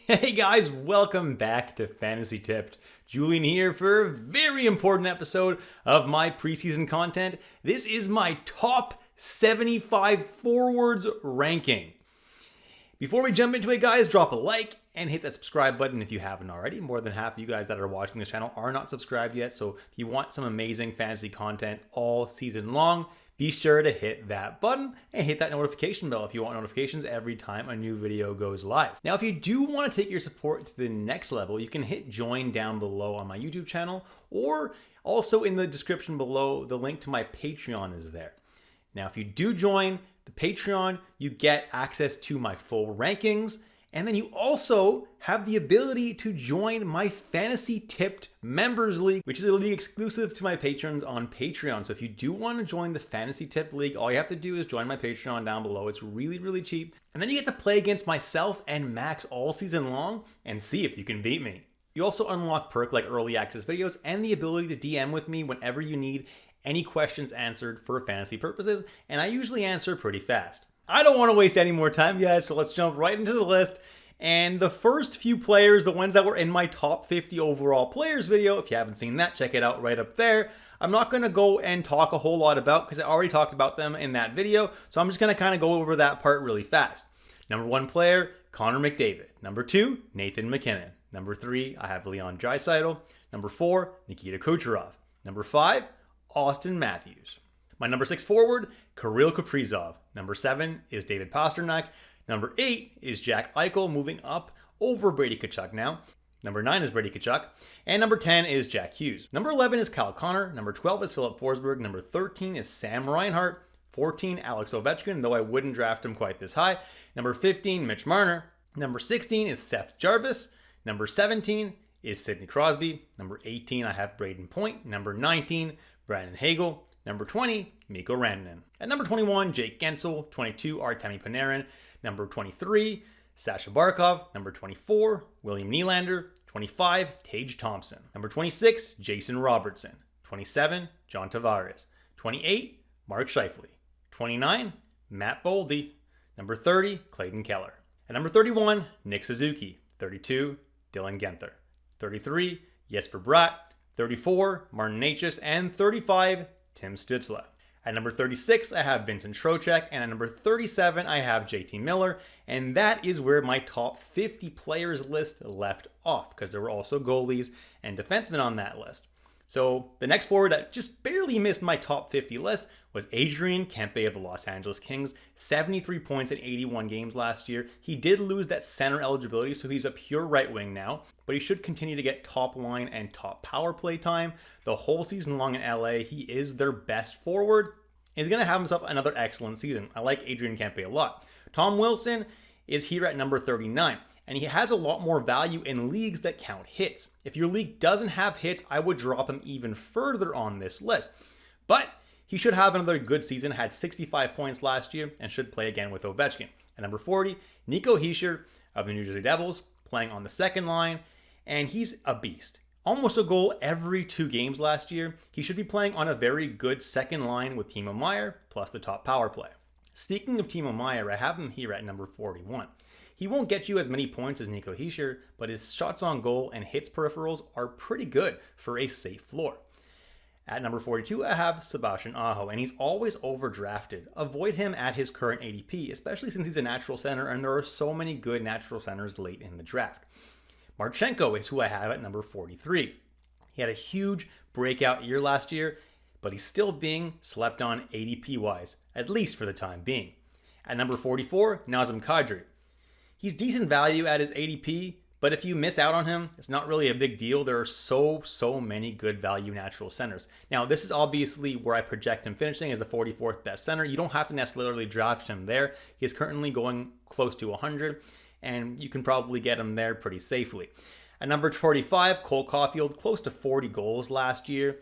Hey guys, welcome back to Fantasy Tipped. Julian here for a very important episode of my preseason content. This is my top 75 forwards ranking. Before we jump into it, guys, drop a like and hit that subscribe button if you haven't already. More than half of you guys that are watching this channel are not subscribed yet, so if you want some amazing fantasy content all season long, be sure to hit that button and hit that notification bell if you want notifications every time a new video goes live. Now, if you do want to take your support to the next level, you can hit join down below on my YouTube channel, or also in the description below, the link to my Patreon is there. Now, if you do join the Patreon, you get access to my full rankings, and then you also have the ability to join my Fantasy Tipped Members League, which is a league exclusive to my patrons on Patreon. So if you do want to join the Fantasy Tipped League, all you have to do is join my Patreon down below. It's really, really cheap. And then you get to play against myself and Max all season long and see if you can beat me. You also unlock perks like early access videos and the ability to DM with me whenever you need any questions answered for fantasy purposes, and I usually answer pretty fast. I don't want to waste any more time, guys, so let's jump right into the list. And the first few players, the ones that were in my top 50 overall players video, if you haven't seen that, check it out right up there. I'm not going to go and talk a whole lot about because I already talked about them in that video, so I'm just going to kind of go over that part really fast. Number 1 player, Connor McDavid. Number 2, Nathan MacKinnon. Number 3, I have Leon Draisaitl. Number 4, Nikita Kucherov. Number 5, Austin Matthews. My number 6 forward, Kirill Kaprizov. Number 7 is David Pastrnak. Number 8 is Jack Eichel, moving up over Brady Tkachuk now. Number 9 is Brady Tkachuk. And number 10 is Jack Hughes. Number 11 is Kyle Connor. Number 12 is Philip Forsberg. Number 13 is Sam Reinhart. 14, Alex Ovechkin, though I wouldn't draft him quite this high. Number 15, Mitch Marner. Number 16 is Seth Jarvis. Number 17 is Sidney Crosby. Number 18, I have Braden Point. Number 19, Brandon Hagel. Number 20, Mikko Rantanen. At number 21, Jake Gensel. 22, Artemi Panarin. Number 23, Sasha Barkov. Number 24, William Nylander. 25, Tage Thompson. Number 26, Jason Robertson. 27, John Tavares. 28, Mark Scheifele. 29, Matt Boldy. Number 30, Clayton Keller. At number 31, Nick Suzuki. 32, Dylan Guenther. 33, Jesper Bratt. 34, Martin Necas. And 35, Tim Stützle. At number 36, I have Vincent Trocheck, and at number 37, I have JT Miller, and that is where my top 50 players list left off, because there were also goalies and defensemen on that list. So the next forward that just barely missed my top 50 list was Adrian Kempe of the Los Angeles Kings. 73 points in 81 games last year. He did lose that center eligibility, so he's a pure right wing now, but he should continue to get top line and top power play time. The whole season long in LA, he is their best forward. He's going to have himself another excellent season. I like Adrian Kempe a lot. Tom Wilson is here at number 39, and he has a lot more value in leagues that count hits. If your league doesn't have hits, I would drop him even further on this list. But he should have another good season, had 65 points last year, and should play again with Ovechkin. At number 40, Nico Hischier of the New Jersey Devils, playing on the second line, and he's a beast. Almost a goal every 2 games last year. He should be playing on a very good second line with Timo Meier, plus the top power play. Speaking of Timo Meier, I have him here at number 41. He won't get you as many points as Nico Hischier, but his shots on goal and hits peripherals are pretty good for a safe floor. At number 42, I have Sebastian Aho, and he's always overdrafted. Avoid him at his current ADP, especially since he's a natural center, and there are so many good natural centers late in the draft. Marchenko is who I have at number 43. He had a huge breakout year last year, but he's still being slept on ADP-wise, at least for the time being. At number 44, Nazem Kadri. He's decent value at his ADP, but if you miss out on him, it's not really a big deal. There are so many good value natural centers. Now, this is obviously where I project him finishing as the 44th best center. You don't have to necessarily draft him there. He is currently going close to 100, and you can probably get him there pretty safely. At number 45, Cole Caulfield, close to 40 goals last year.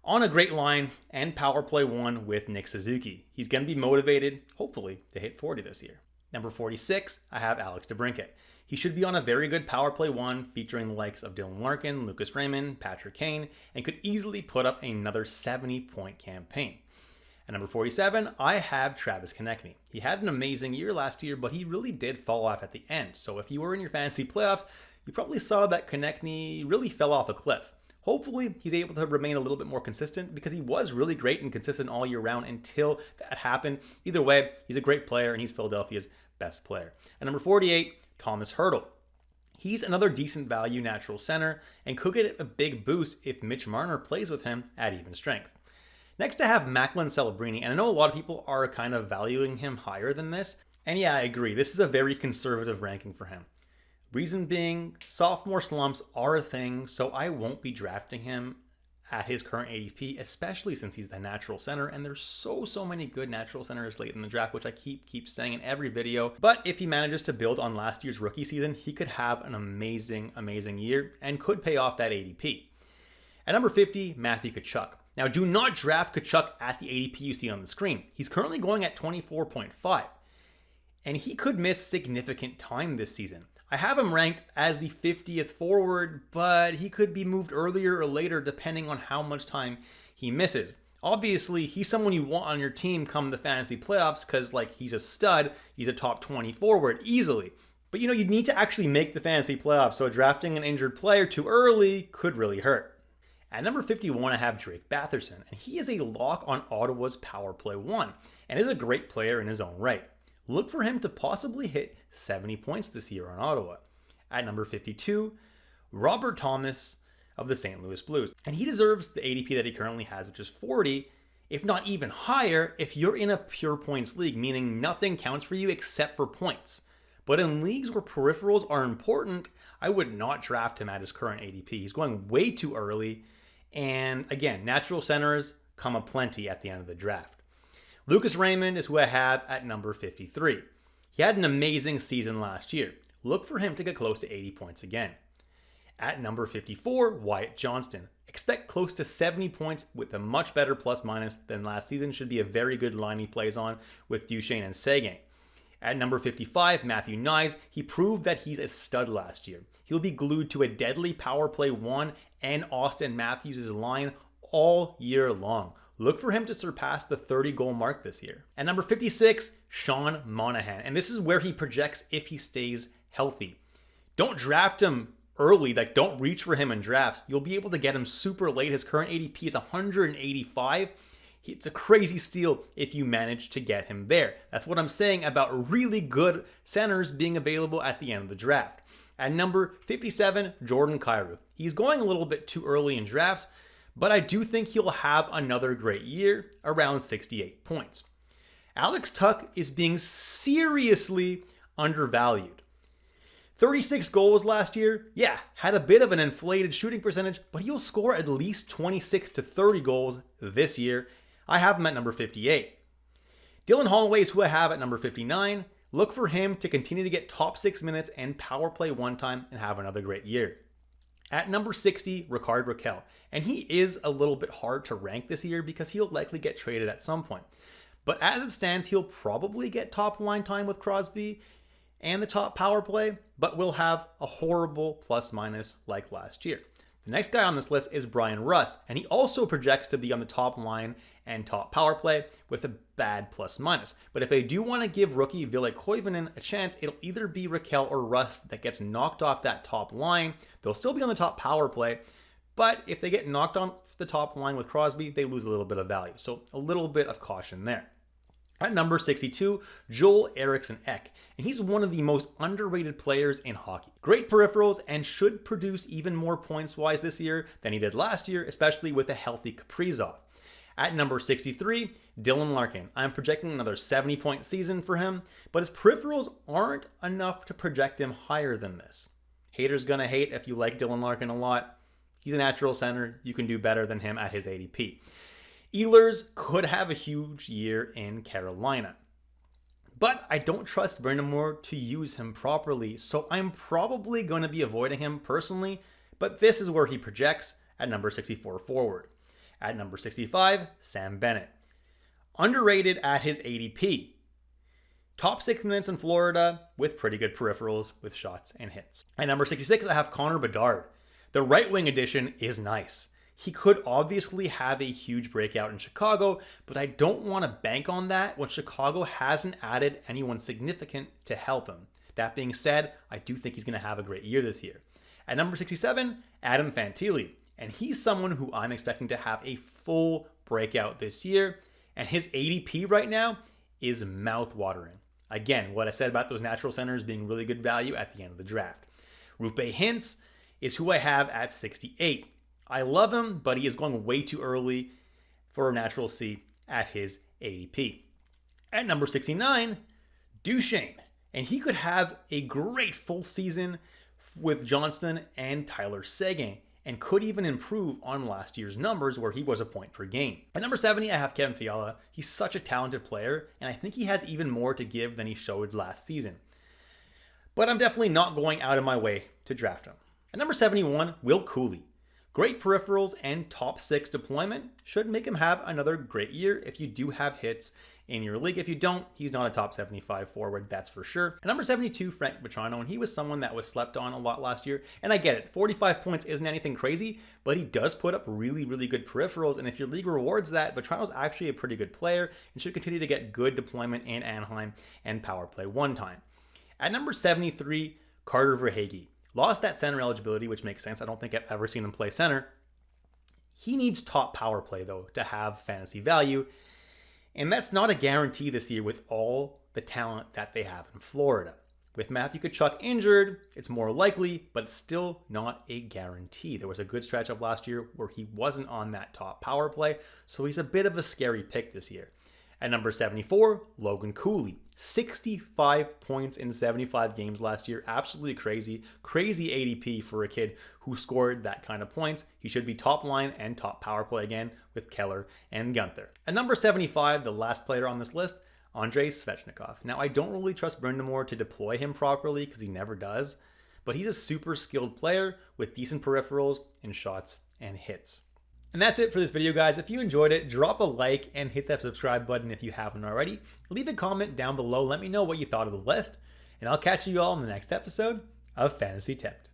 On a great line and power play 1 with Nick Suzuki. He's going to be motivated, hopefully, to hit 40 this year. Number 46, I have Alex DeBrincat. He should be on a very good power play 1 featuring the likes of Dylan Larkin, Lucas Raymond, Patrick Kane, and could easily put up another 70-point campaign. At number 47, I have Travis Konechny. He had an amazing year last year, but he really did fall off at the end. So if you were in your fantasy playoffs, you probably saw that Konechny really fell off a cliff. Hopefully, he's able to remain a little bit more consistent because he was really great and consistent all year round until that happened. Either way, he's a great player and he's Philadelphia's best player. At number 48, Thomas Hertl. He's another decent value natural center and could get a big boost if Mitch Marner plays with him at even strength. Next, I have Macklin Celebrini, and I know a lot of people are kind of valuing him higher than this. And yeah, I agree. This is a very conservative ranking for him. Reason being, sophomore slumps are a thing, so I won't be drafting him at his current ADP, especially since he's the natural center, and there's so many good natural centers late in the draft, which I keep saying in every video. But if he manages to build on last year's rookie season, he could have an amazing year and could pay off that ADP. At number 50, Matthew Tkachuk. Now, do not draft Tkachuk at the ADP you see on the screen. He's currently going at 24.5, and he could miss significant time this season. I have him ranked as the 50th forward, but he could be moved earlier or later depending on how much time he misses. Obviously, he's someone you want on your team come the fantasy playoffs because, he's a stud. He's a top 20 forward easily. But, you need to actually make the fantasy playoffs, so drafting an injured player too early could really hurt. At number 51, I have Drake Batherson, and he is a lock on Ottawa's Power Play 1, and is a great player in his own right. Look for him to possibly hit 70 points this year on Ottawa. At number 52, Robert Thomas of the St. Louis Blues, and he deserves the ADP that he currently has, which is 40, if not even higher, if you're in a pure points league, meaning nothing counts for you except for points. But in leagues where peripherals are important, I would not draft him at his current ADP. He's going way too early. And again, natural centers come aplenty at the end of the draft. Lucas Raymond is who I have at number 53. He had an amazing season last year. Look for him to get close to 80 points again. At number 54, Wyatt Johnston. Expect close to 70 points with a much better plus minus than last season. Should be a very good line he plays on with Duchesne and Seguin. At number 55, Matthew Knies. He proved that he's a stud last year. He'll be glued to a deadly Power Play 1 and Austin Matthews' line all year long. Look for him to surpass the 30-goal mark this year. At number 56, Sean Monahan. And this is where he projects if he stays healthy. Don't draft him early. Don't reach for him in drafts. You'll be able to get him super late. His current ADP is 185. It's a crazy steal if you manage to get him there. That's what I'm saying about really good centers being available at the end of the draft. At number 57, Jordan Kyrou. He's going a little bit too early in drafts, but I do think he'll have another great year, around 68 points. Alex Tuch is being seriously undervalued. 36 goals last year, yeah, had a bit of an inflated shooting percentage, but he'll score at least 26 to 30 goals this year. I have him at number 58. Dylan Holloway is who I have at number 59. Look for him to continue to get top 6 minutes and Power Play 1 time and have another great year. At number 60, Rickard Rakell. And he is a little bit hard to rank this year because he'll likely get traded at some point. But as it stands, he'll probably get top line time with Crosby and the top power play, but will have a horrible plus minus like last year. The next guy on this list is Brian Rust, and he also projects to be on the top line and top power play with a bad plus minus. But if they do want to give rookie Ville Koivunen a chance, it'll either be Rakell or Rust that gets knocked off that top line. They'll still be on the top power play, but if they get knocked off the top line with Crosby, they lose a little bit of value. So a little bit of caution there. At number 62, Joel Eriksson Ek, and he's one of the most underrated players in hockey. Great peripherals and should produce even more points-wise this year than he did last year, especially with a healthy Kaprizov. At number 63, Dylan Larkin. I'm projecting another 70-point season for him, but his peripherals aren't enough to project him higher than this. Haters gonna hate if you like Dylan Larkin a lot. He's a natural center. You can do better than him at his ADP. Ehlers could have a huge year in Carolina. But I don't trust Brind'Amour to use him properly, so I'm probably going to be avoiding him personally, but this is where he projects at number 64 forward. At number 65, Sam Bennett. Underrated at his ADP. Top 6 minutes in Florida with pretty good peripherals with shots and hits. At number 66, I have Connor Bedard. The right wing addition is nice. He could obviously have a huge breakout in Chicago, but I don't want to bank on that when Chicago hasn't added anyone significant to help him. That being said, I do think he's going to have a great year this year. At number 67, Adam Fantilli. And he's someone who I'm expecting to have a full breakout this year. And his ADP right now is mouth-watering. Again, what I said about those natural centers being really good value at the end of the draft. Roope Hintz is who I have at 68. I love him, but he is going way too early for a natural C at his ADP. At number 69, Duchesne. And he could have a great full season with Johnston and Tyler Seguin, and could even improve on last year's numbers where he was a point per game. At number 70, I have Kevin Fiala. He's such a talented player, and I think he has even more to give than he showed last season. But I'm definitely not going out of my way to draft him. At number 71, Will Cooley. Great peripherals and top 6 deployment should make him have another great year if you do have hits in your league. If you don't, he's not a top 75 forward, that's for sure. At number 72, Frank Petrano, and he was someone that was slept on a lot last year. And I get it, 45 points isn't anything crazy, but he does put up really, really good peripherals. And if your league rewards that, Petrano's actually a pretty good player and should continue to get good deployment in Anaheim and power play one time. At number 73, Carter Verhaeghe. Lost that center eligibility, which makes sense. I don't think I've ever seen him play center. He needs top power play, though, to have fantasy value. And that's not a guarantee this year with all the talent that they have in Florida. With Matthew Tkachuk injured, it's more likely, but it's still not a guarantee. There was a good stretch of last year where he wasn't on that top power play, so he's a bit of a scary pick this year. At number 74, Logan Cooley. 65 points in 75 games last year. Absolutely crazy. Crazy ADP for a kid who scored that kind of points. He should be top line and top power play again with Keller and Gunther. At number 75, the last player on this list, Andrei Svechnikov. Now, I don't really trust Brind'Amour to deploy him properly because he never does, but he's a super skilled player with decent peripherals in shots and hits. And that's it for this video, guys. If you enjoyed it, drop a like and hit that subscribe button if you haven't already. Leave a comment down below. Let me know what you thought of the list. And I'll catch you all in the next episode of Fantasy Tipped.